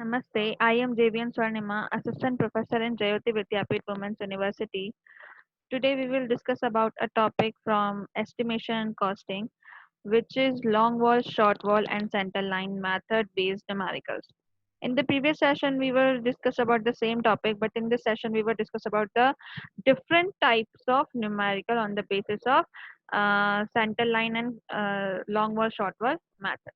Namaste. I am JVN Swarnima, Assistant Professor in Jayoti Vidyapeeth Women's University. Today we will discuss about a topic from estimation and costing, which is long wall, short wall, and center line method based numericals. In the previous session, we will discuss about the same topic, but in this session, we will discuss about the different types of numerical on the basis of center line and long wall, short wall method.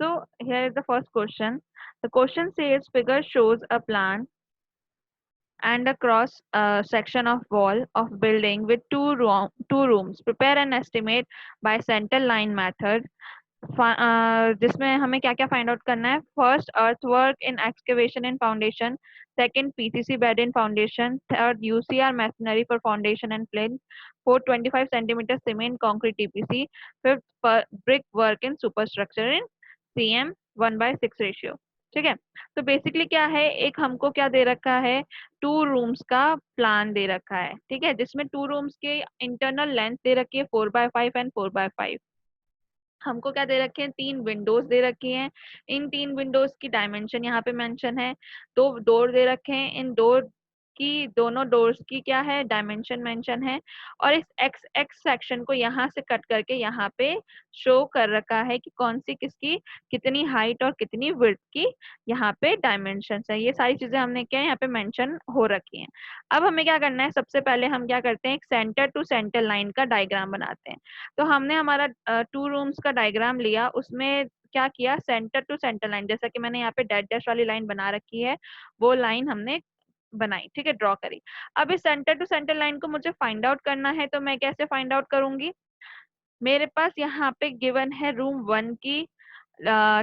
So here is the first question. The question says figure shows a plan and a cross section of wall of building with two rooms. Prepare an estimate by center line method. जिसमें हमें क्या क्या find out करना है. First earthwork in excavation in foundation, second PCC bed in foundation, third UCR masonry for foundation and plain, fourth 25 centimetre cement concrete TPC, fifth brick work in superstructure in CM 1/6 ratio. ठीक है. तो basically क्या है, एक हमको क्या दे रखा है, टू रूम्स का प्लान दे रखा है. ठीक है, जिसमें टू रूम्स के इंटरनल लेंथ दे रखी है 4/5 एंड 4/5. हमको क्या दे रखे हैं, तीन विंडोज दे रखी हैं. इन तीन विंडोज की डायमेंशन यहाँ पे मेंशन है. दो डोर दे रखे हैं, इन डोर की दोनों डोर्स की क्या है, डायमेंशन मेंशन है. और इस एक्स एक्स सेक्शन को यहाँ से कट करके यहाँ पे शो कर रखा है कि कौन सी किसकी कितनी हाइट और कितनी विड्थ की यहाँ पे डायमेंशन है. ये सारी चीजें हमने क्या यहाँ पे मेंशन हो रखी हैं. अब हमें क्या करना है, सबसे पहले हम क्या करते हैं, एक सेंटर टू सेंटर लाइन का डायग्राम बनाते हैं. तो हमने हमारा टू रूम्स का डायग्राम लिया, उसमें क्या किया, सेंटर टू सेंटर लाइन, जैसा कि मैंने यहाँ पे डैश डैश वाली लाइन बना रखी है, वो लाइन हमने बनाई. ठीक है, ड्रॉ करी. अब इस सेंटर टू सेंटर लाइन को मुझे फाइंड आउट करना है, तो मैं कैसे फाइंड आउट करूंगी. मेरे पास यहाँ पे गिवन है रूम वन की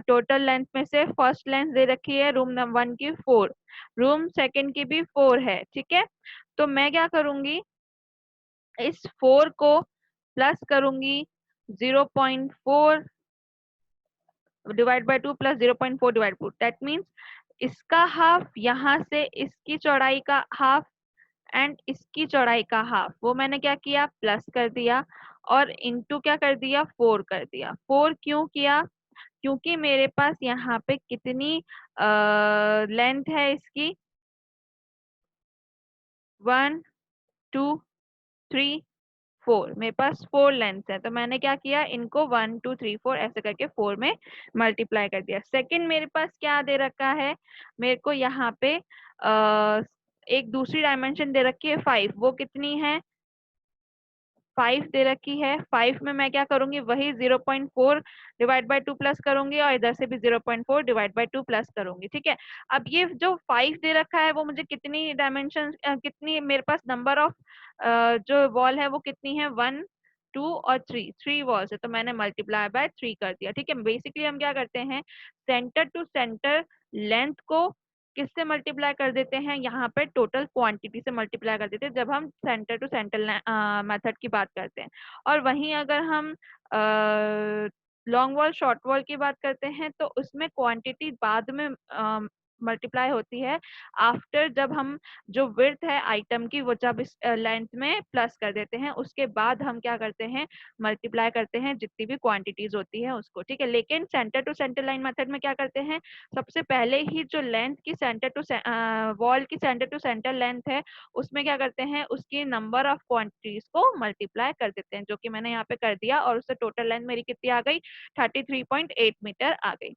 टोटल लेंथ में से फर्स्ट लेंथ दे रखी है रूम नंबर वन की 4, रूम सेकंड की भी 4 है. ठीक है, तो मैं क्या करूंगी, इस 4 को प्लस करूंगी 0.4 divide by 2 plus 0.4 divide 4. That means इसका हाफ, यहाँ से इसकी चौड़ाई का हाफ एंड इसकी चौड़ाई का हाफ, वो मैंने क्या किया, प्लस कर दिया और इनटू क्या कर दिया, 4 कर दिया. 4 क्यों किया, क्योंकि मेरे पास यहाँ पे कितनी लेंथ है इसकी, 1 2 3 4, मेरे पास 4 लेंथ है. तो मैंने क्या किया, इनको 1 2 3 4 ऐसे करके 4 में मल्टीप्लाई कर दिया. सेकंड मेरे पास क्या दे रखा है, मेरे को यहाँ पे एक दूसरी डायमेंशन दे रखी है 5, वो कितनी है, 5 दे रखी है. 5 में मैं क्या करूंगी, वही 0.4 डिवाइड बाय 2 प्लस करूंगी और इधर से भी 0.4 डिवाइड बाय 2 प्लस करूंगी. ठीक है, अब ये जो 5 दे रखा है वो मुझे कितनी डायमेंशन, कितनी मेरे पास नंबर ऑफ जो वॉल है वो कितनी है, 1 2 और 3, 3 वॉल्स है, तो मैंने मल्टीप्लाई बाय 3 कर दिया. ठीक है, बेसिकली हम क्या करते हैं, सेंटर टू सेंटर लेंथ को किससे मल्टीप्लाई कर देते हैं, यहाँ पे टोटल क्वांटिटी से मल्टीप्लाई कर देते हैं जब हम सेंटर टू सेंटर मेथड की बात करते हैं. और वहीं अगर हम लॉन्ग वॉल शॉर्ट वॉल की बात करते हैं तो उसमें क्वांटिटी बाद में मल्टीप्लाई होती है आफ्टर, जब हम जो विड्थ है आइटम की वो जब इस लेंथ में प्लस कर देते हैं, उसके बाद हम क्या करते हैं, मल्टीप्लाई करते हैं जितनी भी क्वांटिटीज होती है उसको. ठीक है, लेकिन centre to centre line method में क्या करते हैं, सबसे पहले ही जो लेंथ की सेंटर टू वॉल की सेंटर टू सेंटर लेंथ है उसमें क्या करते हैं, उसकी नंबर ऑफ क्वांटिटीज को मल्टीप्लाई कर देते हैं, जो कि मैंने यहाँ पे कर दिया और उससे टोटल लेंथ मेरी कितनी आ गई, 33.8 मीटर आ गई.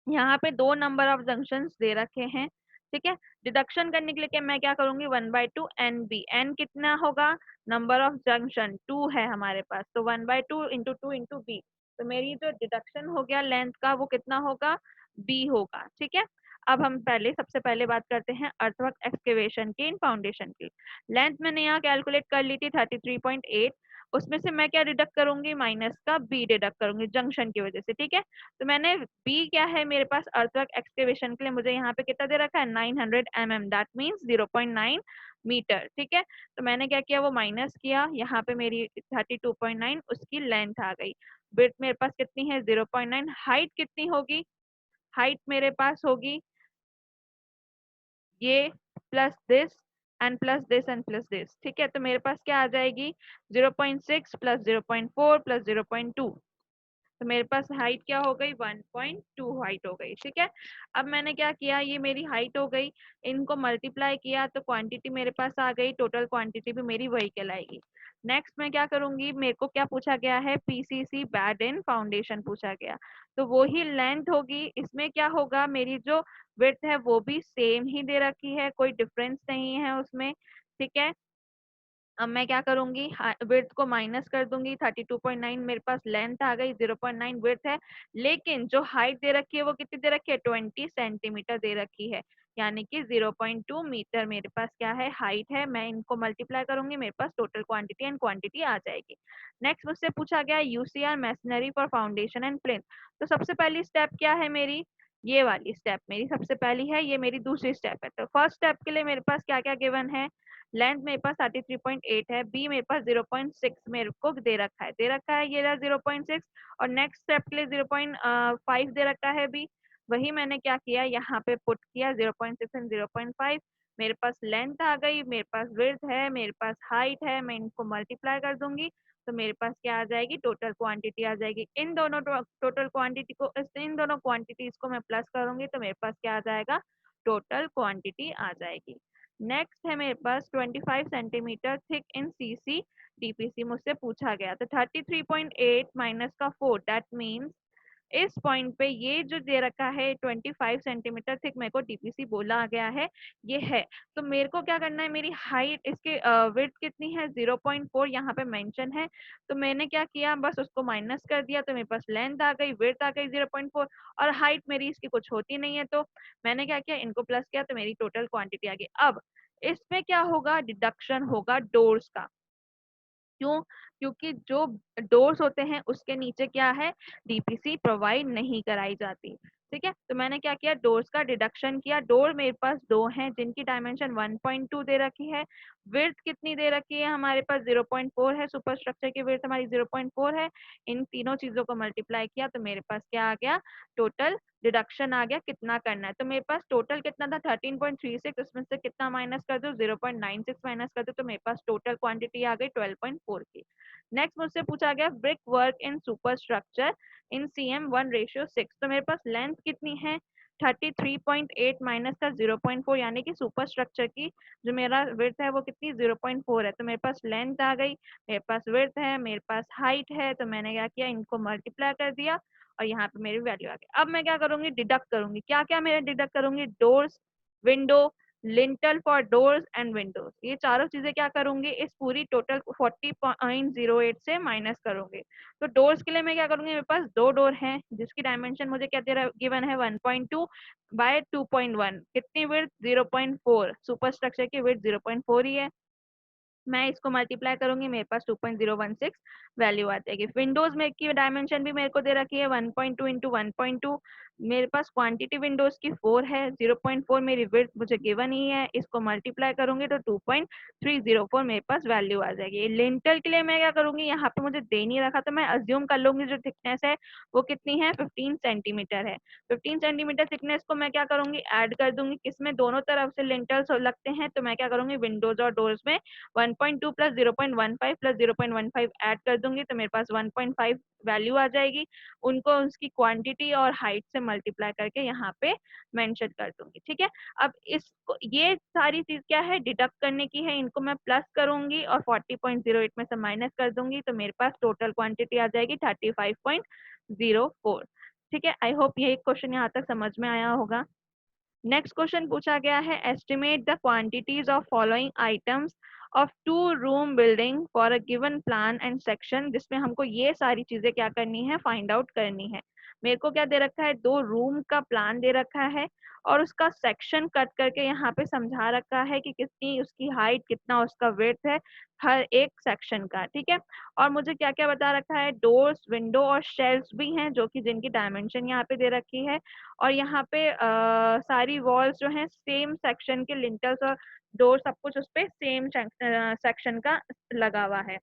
यहाँ पे दो नंबर ऑफ जंक्शंस दे रखे हैं. ठीक है, डिडक्शन करने के लिए क्या मैं क्या करूंगी, 1/2 एन बी. एन कितना होगा, नंबर ऑफ जंक्शन 2 है हमारे पास, तो 1/2 इंटू 2 इंटू बी. तो मेरी जो डिडक्शन हो गया लेंथ का वो कितना होगा, बी होगा. ठीक है, अब हम पहले सबसे पहले बात करते हैं अर्थवर्क एक्सकेवेशन की इन फाउंडेशन की. लेंथ मैंने यहाँ कैलकुलेट कर ली थी 33.8, उसमें से मैं क्या डिडक्ट करूंगी, माइनस का बी डिडक्ट करूंगी जंक्शन की वजह से. ठीक है, तो मैंने बी क्या है मेरे पास अर्थवर्क एक्सकेवेशन के लिए मुझे यहाँ पे कितना दे रखा है, 900 mm, दैट मीन्स 0.9 मीटर. ठीक है, तो मैंने क्या किया, वो माइनस किया, यहाँ पे मेरी 32.9 उसकी लेंथ आ गई. विड्थ मेरे पास कितनी है, 0.9. हाइट कितनी होगी, हाइट मेरे पास होगी ये plus this and plus this and plus this. ठीक है, तो मेरे पास क्या आ जाएगी, 0.6 प्लस 0.4 प्लस 0.2. तो मेरे पास हाइट क्या हो गई 1.2 हाइट हो गई। ठीक है, अब मैंने क्या किया, ये मेरी हाइट हो गई, इनको मल्टीप्लाई किया तो क्वांटिटी मेरे पास आ गई, टोटल क्वांटिटी भी मेरी वही कहलाएगी। नेक्स्ट मैं क्या करूंगी, मेरे को क्या पूछा गया है, पीसीसी बैड इन फाउंडेशन पूछा गया, तो वो ही लेंथ होगी। इसमें क्या होगा, मेरी जो विड्थ है वो भी सेम ही दे रखी है, कोई डिफरेंस नहीं है उसमें। ठीक है, अब मैं क्या करूंगी, विड्थ को माइनस कर दूंगी, 32.9 मेरे पास लेंथ आ गई, 0.9 विड्थ है, लेकिन जो हाइट दे रखी है वो कितनी दे रखी है, 20 सेंटीमीटर दे रखी है, यानी कि 0.2 मीटर मेरे पास क्या है, हाइट है। मैं इनको मल्टीप्लाई करूंगी, मेरे पास टोटल क्वांटिटी एंड क्वांटिटी आ जाएगी। नेक्स्ट मुझसे पूछा गया UCR masonry for foundation and plinth. तो सबसे पहली स्टेप क्या है मेरी, ये वाली स्टेप मेरी सबसे पहली है, ये मेरी दूसरी स्टेप है। तो फर्स्ट स्टेप के लिए मेरे पास क्या क्या गिवन है, लेंथ मेरे पास 33.8 है, बी मेरे पास 0.6 मेरे को दे रखा है ये रहा 0.6, और नेक्स्ट स्टेप के लिए 0.5 दे रखा है बी। वही मैंने क्या किया, यहाँ पे पुट किया 0.6 एंड 0.5। मेरे पास लेंथ आ गई, मेरे पास विड्थ है, मेरे पास हाइट है, मैं इनको मल्टीप्लाई कर दूंगी तो मेरे पास क्या आ जाएगी, टोटल क्वांटिटी आ जाएगी। इन दोनों टोटल क्वांटिटी को, इन दोनों क्वांटिटीज को मैं प्लस करूंगी तो मेरे पास क्या आ जाएगा, टोटल क्वांटिटी आ जाएगी। नेक्स्ट है मेरे पास 25 centimetre thick in CC DPC मुझसे पूछा गया, तो 33.8 माइनस का 4 दैट मीन्स इस पॉइंट पे ये जो दे रखा है 25 सेंटीमीटर थिक मेरे को डीपीसी बोला गया है, ये है। तो मेरे को क्या करना है, मेरी हाइट, इसके विड्थ कितनी है 0.4 यहाँ पे मेंशन है, तो मैंने क्या किया, बस उसको माइनस कर दिया तो मेरे पास लेंथ आ गई, विड्थ आ गई 0.4, और हाइट मेरी इसकी कुछ होती नहीं है, तो मैंने क्या किया, इनको प्लस किया तो मेरी टोटल क्वांटिटी आ गई। अब इसमें क्या होगा, डिडक्शन होगा डोर्स का। क्यों, क्योंकि जो डोर्स होते हैं उसके नीचे क्या है, डीपीसी प्रोवाइड नहीं कराई जाती। ठीक है, तो मैंने क्या किया, डोर्स का डिडक्शन किया। डोर मेरे पास दो हैं जिनकी डायमेंशन 1.2 दे रखी है, विड्थ कितनी दे रखी है हमारे पास 0.4 है, सुपर स्ट्रक्चर की विड्थ हमारी 0.4 है। इन तीनों चीजों को मल्टीप्लाई किया तो मेरे पास क्या आ गया, टोटल डिडक्शन आ गया, कितना करना है, तो मेरे पास टोटल कितना था 13.36, उसमें से कितना माइनस कर दो, 0.96 माइनस कर दो, तो मेरे पास टोटल क्वांटिटी आ गई 12.4 की। नेक्स्ट मुझसे पूछा गया brick work in super structure in CM 1:6, तो मेरे पास लेंथ कितनी है 33.8 माइनस का 0.4, यानी कि सुपर स्ट्रक्चर की जो मेरा विड्थ है वो कितनी 0.4 है, तो मेरे पास लेंथ आ गई, मेरे पास विड्थ है, मेरे पास हाइट है, तो मैंने क्या किया, इनको मल्टीप्लाई कर दिया और यहाँ पे मेरी वैल्यू आ गई। अब मैं क्या करूंगी, डिडक्ट करूंगी, क्या क्या मेरे डिडक्ट करूंगी, doors, window, lintel for doors and Windows, ये चारों चीजें क्या करूंगी, इस पूरी टोटल 40.08 से माइनस करूंगी। तो डोर्स के लिए मैं क्या करूंगी, मेरे पास दो डोर हैं जिसकी डायमेंशन मुझे क्या दे रहा गिवन है 1.2 बाय 2.1, कितनी विड्थ 0.4, सुपर स्ट्रक्चर की विड्थ 0.4 ही है, मैं इसको मल्टीप्लाई करूंगी मेरे पास 2.016 वैल्यू आ जाएगी। विंडोज में की डायमेंशन भी मेरे को दे रखी है 1.2 इंटू 1.2, मेरे पास क्वांटिटी विंडोज की 4 है, 0.4 मेरी विड्थ मुझे गिवन ही है, इसको मल्टीप्लाई करूंगी तो 2.304 मेरे पास वैल्यू आ जाएगी। लिंटल के लिए मैं क्या करूंगी, यहाँ पे मुझे दे नहीं रखा तो मैं अज्यूम कर लूंगी जो थिकनेस है वो कितनी है 15 सेंटीमीटर है। 15 सेंटीमीटर थिकनेस को मैं क्या करूंगी, ऐड कर दूंगी, किसमें, दोनों तरफ से लिंटल्स लगते हैं, तो मैं क्या करूंगी विंडोज और डोर्स में 1.2 प्लस 0.15 प्लस 0.15 ऐड कर दूंगी तो मेरे पास 1.5 वैल्यू आ जाएगी, उनको उसकी क्वांटिटी और हाइट से मल्टीप्लाई करके यहाँ पे मेंशन कर दूंगी। ठीक है, अब इसको, ये सारी चीज क्या है, डिडक्ट करने की है, इनको मैं प्लस करूंगी और 40.08 में से माइनस कर दूंगी तो मेरे पास टोटल क्वांटिटी आ जाएगी 35.04। ठीक है, आई होप ये क्वेश्चन यहाँ तक समझ में आया होगा। नेक्स्ट क्वेश्चन पूछा गया है, estimate the quantities of following items of 2 room building for a given plan and section, जिसमें हमको ये सारी चीजें क्या करनी है, फाइंड आउट करनी है। मेरे को क्या दे रखा है, 2 रूम का प्लान दे रखा है और उसका सेक्शन कट करके यहाँ पे समझा रखा है कि कितनी उसकी हाइट, कितना उसका विड्थ है हर एक सेक्शन का। ठीक है, और मुझे क्या क्या बता रखा है, डोर्स, विंडो और शेल्फ्स भी हैं जो कि जिनकी डायमेंशन यहाँ पे दे रखी है, और यहाँ पे सारी वॉल्स जो हैं सेम सेक्शन के, लिंटल्स और डोर सब कुछ उस पे सेम सेक्शन का लगा हुआ है।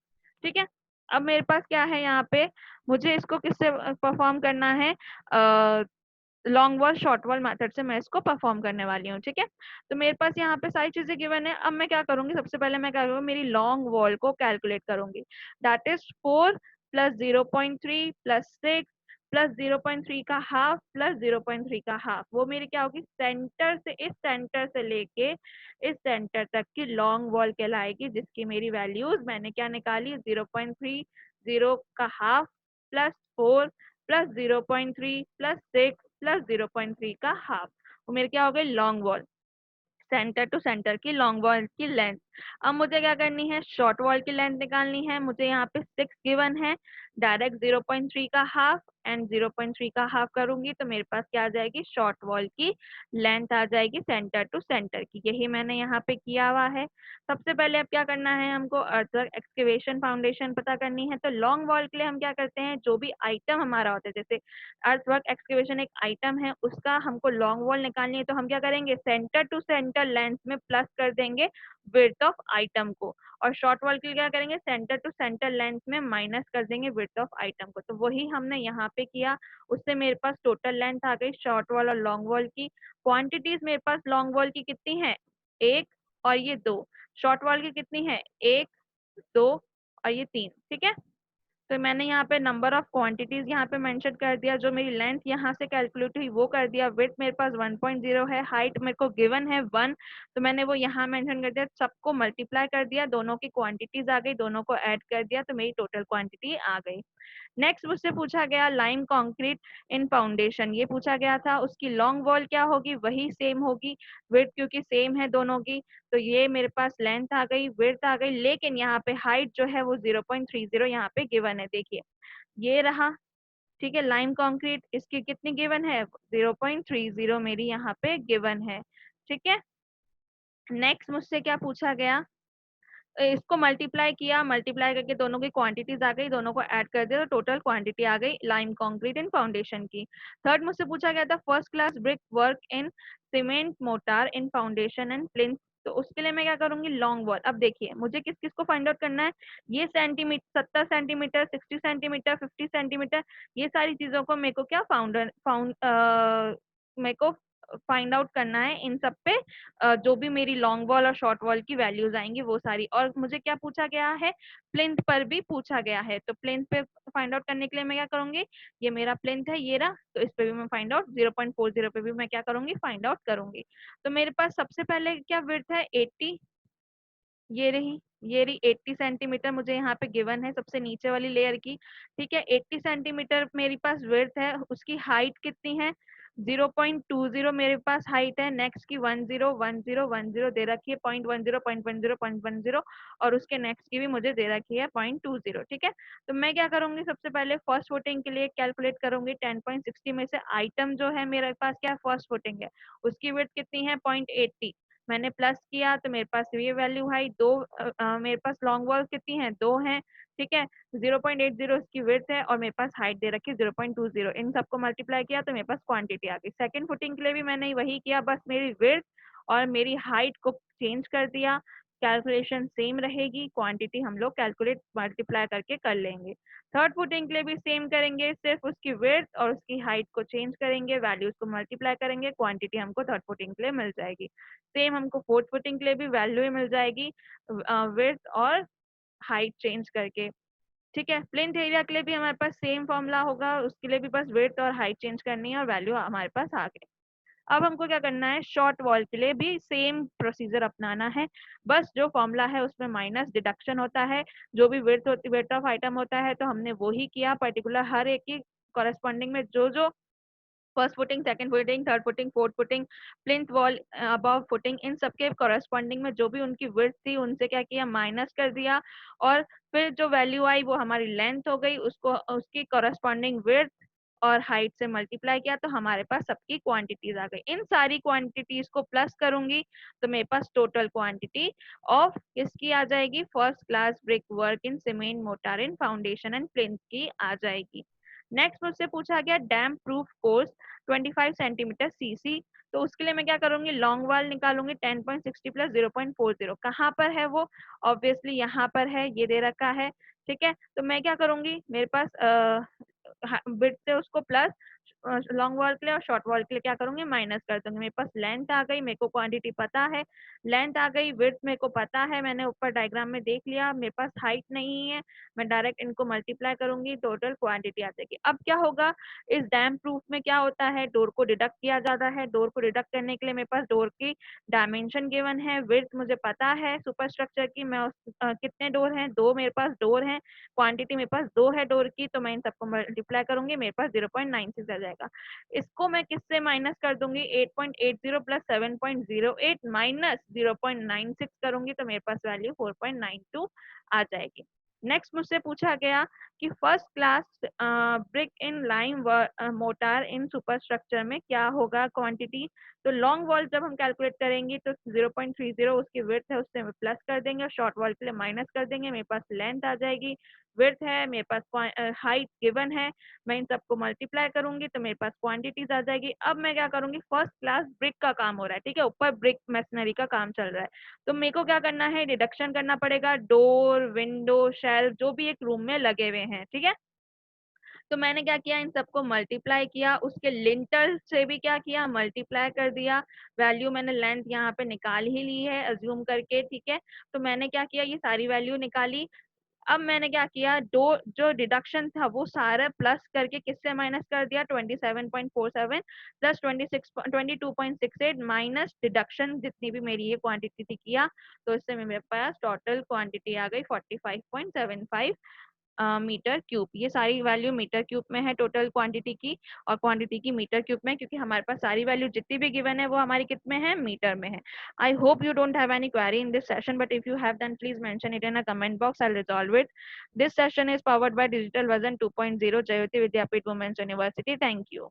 ठीक है, अब मेरे पास क्या है यहाँ पे, मुझे इसको किससे परफॉर्म करना है, long wall short wall method से मैं इसको परफॉर्म करने वाली हूँ। ठीक है, तो मेरे पास यहाँ पे सारी चीजें गिवन है। अब मैं क्या करूंगी, सबसे पहले मैं क्या करूंगी, मेरी लॉन्ग वॉल को कैलकुलेट करूंगी, that is 4 plus 0.3 plus 6 plus 0.3 का हाफ प्लस 0.3 का हाफ, वो मेरी क्या होगी, सेंटर से, इस सेंटर से लेके इस सेंटर तक की लॉन्ग वॉल कहलाएगी, जिसकी मेरी वैल्यूज मैंने क्या निकाली, 0.30 का half plus 4 plus 0.3 plus 6 plus 0.3 का हाफ, वो मेरी क्या हो गई, long wall, centre to centre की लॉन्ग वॉल की लेंथ। अब मुझे क्या करनी है, शॉर्ट वॉल की लेंथ निकालनी है। मुझे यहाँ पे 6 गिवन है, डायरेक्ट 0.3 का हाफ एंड 0.3 का हाफ करूंगी तो मेरे पास क्या आ जाएगी, शॉर्ट वॉल की लेंथ आ जाएगी सेंटर टू सेंटर की। यही मैंने यहाँ पे किया हुआ है। सबसे पहले अब क्या करना है, हमको अर्थवर्क एक्सकेवेशन फाउंडेशन पता करनी है। तो लॉन्ग वॉल के लिए हम क्या करते हैं, जो भी आइटम हमारा होता है, जैसे अर्थवर्क एक्सकेवेशन एक आइटम है, उसका हमको लॉन्ग वॉल निकालनी है, तो हम क्या करेंगे, सेंटर टू सेंटर लेंथ में प्लस कर देंगे विड्थ ऑफ आइटम को, और शॉर्ट वॉल के लिए क्या करेंगे, सेंटर टू सेंटर लेंथ में माइनस कर देंगे विड्थ ऑफ आइटम को। तो वही हमने यहाँ पे किया, उससे मेरे पास टोटल लेंथ आ गई शॉर्ट वॉल और लॉन्ग वॉल की। क्वांटिटीज मेरे पास लॉन्ग वॉल की कितनी है, एक और ये दो, शॉर्ट वॉल की कितनी है, एक, दो और ये तीन, ठीक है। तो मैंने यहाँ पे नंबर ऑफ क्वांटिटीज यहाँ पे मेंशन कर दिया, जो मेरी लेंथ यहाँ से कैलकुलेट हुई वो कर दिया, विड्थ मेरे पास 1.0 है, हाइट मेरे को गिवन है 1, तो मैंने वो यहाँ मेंशन कर दिया, सबको मल्टीप्लाई कर दिया, दोनों की क्वांटिटीज आ गई, दोनों को ऐड कर दिया तो मेरी टोटल क्वांटिटी आ गई। नेक्स्ट मुझसे पूछा गया लाइम कंक्रीट इन फाउंडेशन, ये पूछा गया था, उसकी लॉन्ग वॉल क्या होगी, वही सेम होगी, विड्थ क्योंकि सेम है दोनों की, तो ये मेरे पास लेंथ आ गई, विड्थ आ गई, लेकिन यहाँ पे हाइट जो है वो 0.30 यहाँ पे गिवन है, देखिए ये रहा, ठीक है। लाइम कंक्रीट इसकी कितनी गिवन है, 0.30 मेरी यहाँ पे गिवन है, ठीक है। नेक्स्ट मुझसे क्या पूछा गया, इसको मल्टीप्लाई किया, मल्टीप्लाई करके दोनों की क्वांटिटीज आ गई, दोनों को ऐड कर दिया तो टोटल क्वांटिटी आ गई लाइम कंक्रीट एंड फाउंडेशन की। थर्ड मुझसे पूछा गया था first class brick work in cement motor in foundation and plinth, तो उसके लिए मैं क्या करूंगी, लॉन्ग वॉल। अब देखिए मुझे किस किस को फाइंड आउट करना है, ये सेंटीमीटर, 70 सेंटीमीटर, 60 सेंटीमीटर, 50 सेंटीमीटर, ये सारी चीजों को मेरे को क्या मेरे को फाइंड आउट करना है, इन सब पे जो भी मेरी लॉन्ग वॉल और शॉर्ट वॉल की वैल्यूज आएंगी वो सारी। और मुझे क्या पूछा गया है, प्लिंथ पर भी पूछा गया है, तो प्लिंथ पे फाइंड आउट करने के लिए मैं क्या करूंगी, ये मेरा प्लिंथ है ये रहा, तो इस पे भी मैं फाइंड आउट, 0.40 पे भी मैं क्या करूंगी, फाइंड आउट करूंगी। तो मेरे पास सबसे पहले क्या विड्थ है, 80, ये रही 80 सेंटीमीटर मुझे यहाँ पे गिवन है सबसे नीचे वाली लेयर की, ठीक है। 80 सेंटीमीटर मेरे पास विड्थ है, उसकी हाइट कितनी है, 0.20 मेरे पास हाइट है। नेक्स्ट की 10 दे रखी है, 0.10 0.10 0.10, और उसके नेक्स्ट की भी मुझे दे रखी है 0.20, ठीक है। तो मैं क्या करूंगी, सबसे पहले फर्स्ट फुटिंग के लिए कैलकुलेट करूंगी, 10.60 में से आइटम जो है मेरे पास क्या फर्स्ट फुटिंग है, उसकी विड्थ कितनी है, 0.80, मैंने प्लस किया तो मेरे पास ये वैल्यू आई दो, मेरे पास लॉन्ग वॉल कितनी है, दो है, ठीक है। 0.80 इसकी विड्थ है और मेरे पास हाइट दे रखी है 0.20, इन सबको मल्टीप्लाई किया तो मेरे पास क्वांटिटी आ गई। सेकंड फुटिंग के लिए भी मैंने वही किया, बस मेरी विड्थ और मेरी हाइट को चेंज कर दिया, कैलकुलेशन सेम रहेगी, क्वांटिटी हम लोग कैलकुलेट मल्टीप्लाई करके कर लेंगे। थर्ड फुटिंग के लिए भी सेम करेंगे, सिर्फ उसकी विड्थ और उसकी हाइट को चेंज करेंगे, वैल्यूज को मल्टीप्लाई करेंगे, क्वांटिटी हमको थर्ड फुटिंग के लिए मिल जाएगी। सेम हमको फोर्थ फुटिंग के लिए भी वैल्यू ही मिल जाएगी, विड्थ और हाइट चेंज करके, ठीक है। प्लिंथ एरिया के लिए भी हमारे पास सेम फॉर्मूला होगा, उसके लिए भी बस विड्थ और हाइट चेंज करनी है और वैल्यू हमारे पास आ गई। अब हमको क्या करना है, शॉर्ट वॉल के लिए भी सेम प्रोसीजर अपनाना है, बस जो फॉर्मूला है उसमें माइनस डिडक्शन होता है, जो भी विड्थ होती, विड्थ ऑफ आइटम होता है, तो हमने वो ही किया पर्टिकुलर हर एक की कॉरेस्पॉन्डिंग में, जो जो first footing, second footing, third footing, fourth footing, plinth wall, above footing, इन सबके कॉरेस्पॉन्डिंग में जो भी उनकी विड्थ थी उनसे क्या किया, माइनस कर दिया, और फिर जो वैल्यू आई वो हमारी लेंथ हो गई, उसको उसकी कॉरेस्पॉन्डिंग विड्थ और हाइट से मल्टीप्लाई किया तो हमारे पास सबकी क्वांटिटीज आ गई। इन सारी क्वांटिटीज को प्लस करूंगी तो मेरे पास टोटल क्वांटिटी ऑफ किसकी आ जाएगी, first class brick work in cement mortar in foundation and plinth की आ जाएगी। नेक्स्ट मुझसे पूछा गया dam proof course 25 centimetre CC, तो उसके लिए मैं क्या करूंगी, लॉन्ग वाल निकालूंगी, 10.60 प्लस 0.40, कहाँ पर है वो, ऑब्वियसली यहाँ पर है, ये दे रखा है, ठीक है। तो मैं क्या करूंगी, मेरे पास बिट से उसको प्लस लॉन्ग वॉल के लिए और शॉर्ट वॉल के लिए क्या करूंगी, माइनस कर दूंगी। मेरे पास लेंथ आ गई, मेरे को क्वांटिटी पता है, लेंथ आ गई, विड्थ मेरे को पता है, मैंने ऊपर डायग्राम में देख लिया, मेरे पास हाइट नहीं है, मैं डायरेक्ट इनको मल्टीप्लाई करूंगी, टोटल क्वांटिटी आ जाएगी। अब क्या होगा, इस डैम प्रूफ में क्या होता है, डोर को डिडक्ट किया जाता है। डोर को डिडक्ट करने के लिए मेरे पास डोर की डायमेंशन गिवन है, विड्थ मुझे पता है सुपर स्ट्रक्चर की, मैं कितने डोर हैं, दो मेरे पास डोर हैं, क्वांटिटी मेरे पास दो है डोर की, तो मैं इन सबको मल्टीप्लाई करूंगी, मेरे पास 0.96 आ जाएगा। इसको मैं किससे माइनस कर दूंगी, 8.80 प्लस 7.08 माइनस 0.96 करूंगी, तो मेरे पास वैल्यू 4.92 आ जाएगी। नेक्स्ट मुझसे पूछा गया कि फर्स्ट क्लास ब्रिक इन लाइम मोटार इन सुपर स्ट्रक्चर में क्या होगा क्वांटिटी। तो लॉन्ग वॉल जब हम कैलकुलेट करेंगे तो 0.30 उसकी विड्थ है, उससे प्लस कर देंगे, और शॉर्ट वॉल के लिए माइनस कर देंगे, मेरे पास लेंथ आ जाएगी, विड्थ है, मेरे पास हाइट गिवन है, मैं इन सबको मल्टीप्लाई करूंगी तो मेरे पास क्वांटिटीज आ जाएगी। अब मैं क्या करूंगी, फर्स्ट क्लास ब्रिक का काम हो रहा है, ठीक है, ऊपर ब्रिक मैसनरी का काम चल रहा है, तो मेरे को क्या करना है, डिडक्शन करना पड़ेगा, डोर विंडो शेल्फ जो भी एक रूम में लगे हुए हैं, ठीक है। तो मैंने क्या किया, इन सबको मल्टीप्लाई किया, उसके लिंटर से भी क्या किया, मल्टीप्लाई कर दिया, वैल्यू मैंने लेंथ यहाँ पे निकाल ही ली है अज्यूम करके, ठीक है। तो मैंने क्या किया, ये सारी वैल्यू निकाली। अब मैंने क्या किया, दो जो डिडक्शन था वो सारा प्लस करके किससे माइनस कर दिया, 27.47 प्लस 22.68 माइनस डिडक्शन जितनी भी मेरी ये क्वांटिटी थी किया, तो इससे मेरे पास टोटल क्वांटिटी आ गई 45.75 मीटर क्यूब। ये सारी वैल्यू मीटर क्यूब में है टोटल क्वांटिटी की, और क्वांटिटी की मीटर क्यूब में, क्योंकि हमारे पास सारी वैल्यू जितनी भी गिवन है वो हमारी कित में है, मीटर में है। I hope you don't have any query in this session, but if you have then please mention it in a comment box, I will resolve it. This session is powered by digital version 2.0 Jyoti Vidyapeeth women's university. Thank you.